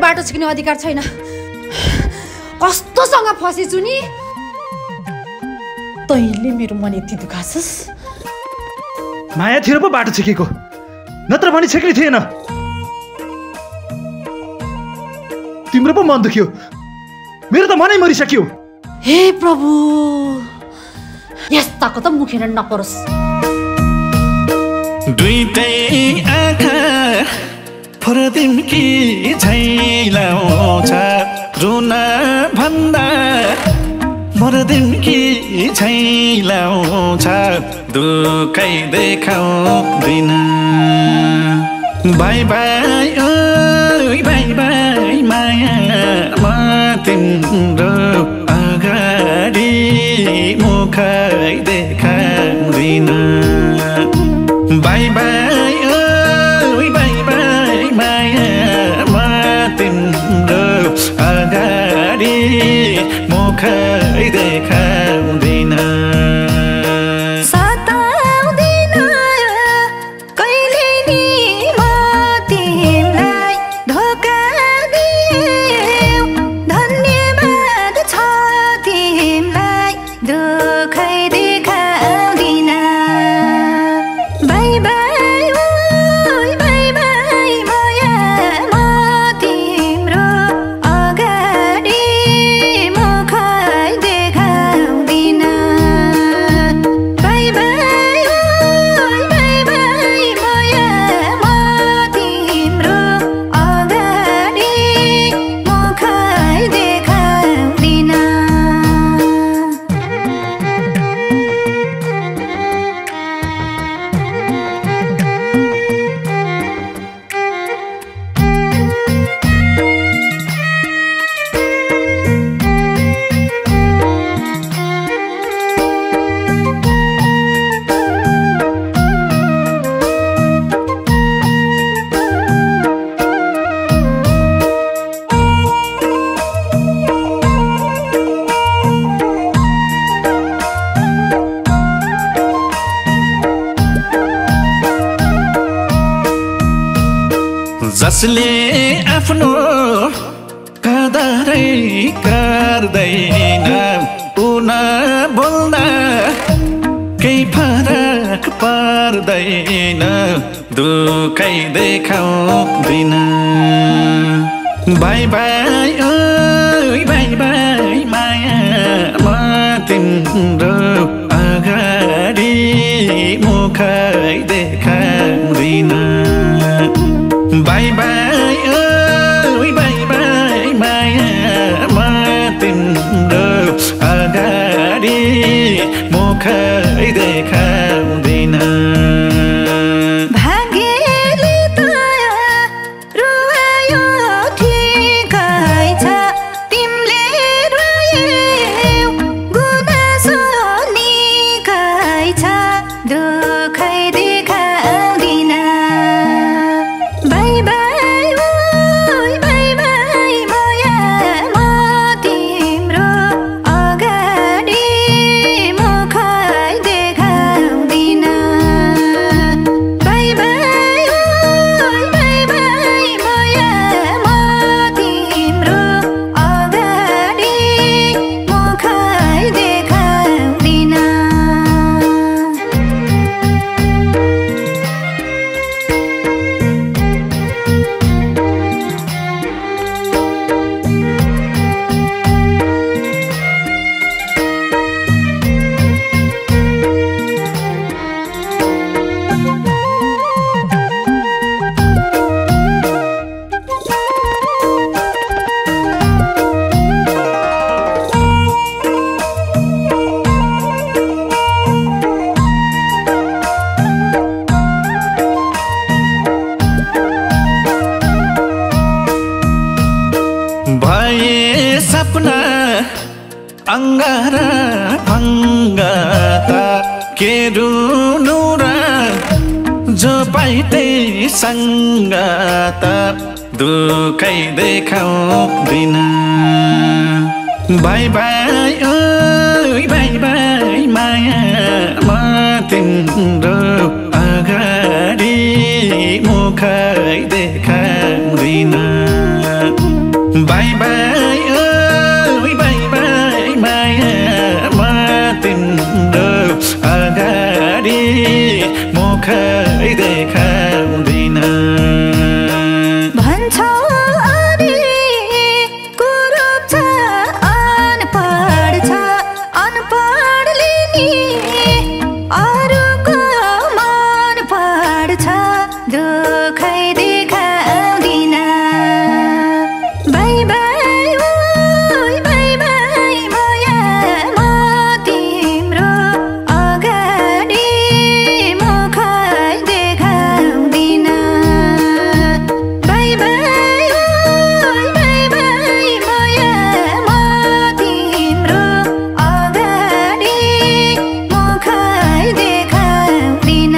बाटो छेक्ने अधिकार छैन। कस्तोसँग फसेछु नि। तैँले मेरो मन यति दुखाछस्। माया थियो पो बाटो छेकेको, नत्र भने छेक्ने थिएन। तिम्रो पो मन दुख्यो, मेरो त मनै मरिसक्यो। हे प्रभु, यस्ताको त मुखेर नपरोस्। दुईटै आँखा फरदिमकी झैलाउँछ, रुन भन्दा मरदिमकी झैलाउँछ, दुखै देखाउँदिन। बाई बाई ओइ बाई बाई माया, म तिम्रो अगाडि मुखै देखाउँदिन। बाई बाई ओइ बाई बाई माया, म तिम्रो अगाडि मुखै देखाउँदिन। जसले आफ्नो कदरै गर्दैन, उन बोल्दा केही फरक पर्दैन, दुखै देखाउँदिन। बाई बाई ओइ बाई बाई माया, म तिम्रो अगाडि मुखै देखाउँदिन। बाई बाई ओइ बाई बाई माया, म तिम्रो अगाडि मुखै देखाउँदिन। सपना अंगारा भङ्गाता के रुनु र जो पाइते संगाता दुखै देखाउँदिन। बाई बाई ओइ बाई बाई माया म तिम्रो अगाडि मुखै देखाउँदिन। बाई बाई ओइ बाई बाई माया म तिम्रो अगाडि मुखै देखाउँदिन भन्छौ अरे कुरूप छ अनपढ छ अनपढले नि अरूको मन पढ्छ दुखै देखाउँदिन बाई बाई ओइ बाई बाई माया म तिम्रो अगाडि मुखै देखाउँदिन बाई बाई ओइ बाई बाई माया म तिम्रो अगाडि मुखै देखाउँदिन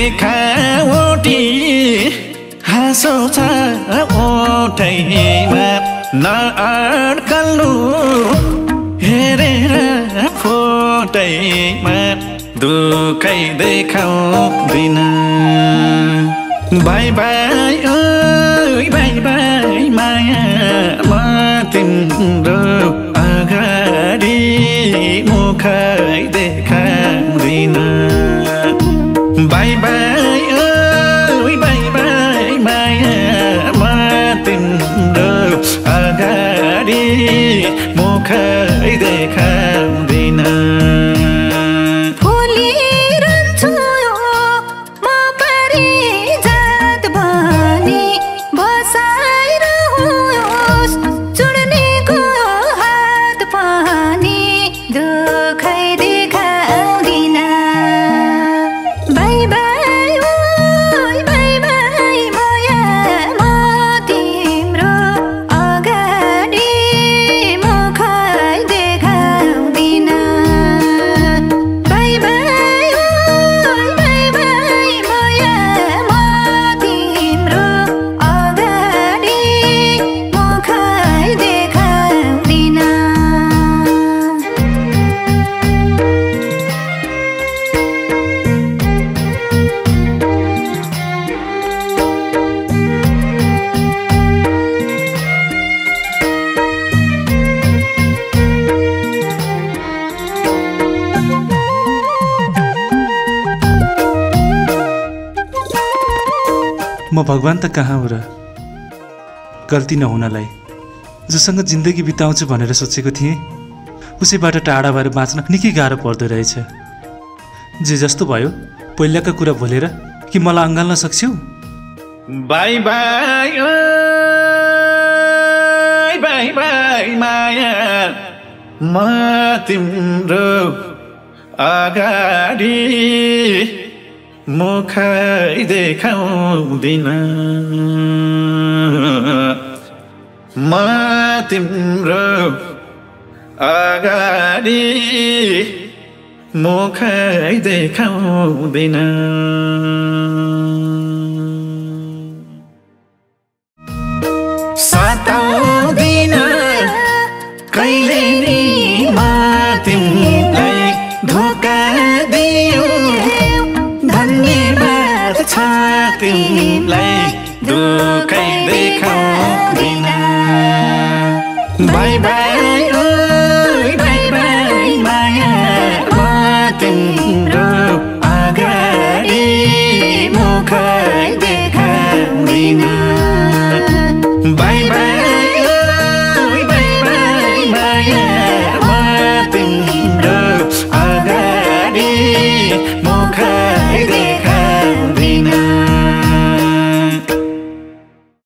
देखावटी हाँसो छ ओठैमा नअड्कल्नु हेरेर फोटैमा दुखै देखाउँदिन बाई बाई ओइ बाई बाई माया म तिम्रो अगाडि मुखै देखाउँदिन बाई बाई ओइ बाई बाई माया म तिम्रो अगाडि मुखै देखाउँदिन फुलिरहन्छु म पारिजात बनी बसाइरहोस् चुड्नेको हात पनि दुखै देखाउँदिन बाई बाई ओइ बाई बाई माया म तिम्रो अगाडि मुखै देखाउँदिन बाई बाई ओइ बाई बाई माया म तिम्रो अगाडि मुखै देखाउँदिन म भगवान त कहाँ हो र गल्ती नहुनलाई जोसँग जिन्दगी बिताउँछु भनेर सोचेको थिएँ उसैबाट टाढा भएर बाँच्न निकै गाह्रो पर्दो रहेछ जे जस्तो भयो पहिलाका कुरा भुलेर कि मलाई अँगाल्न सक्छौ बाई बाई ओइ बाई बाई माया म तिम्रो अगाडि मुखै देखाउँदिन म तिम्रो अगाडि मुखै देखाउँदिन सताउँदिन कहिले नि म तिमीलाई धोका दियो धन्यवाद छ तिमीलाई दुखै देखाउँदिन बाई बाई ओइ बाई बाई माया म तिम्रो अगाडि मुखै देखाउँदिन बाई बाई ओइ बाई बाई माया म तिम्रो अगाडि मुखै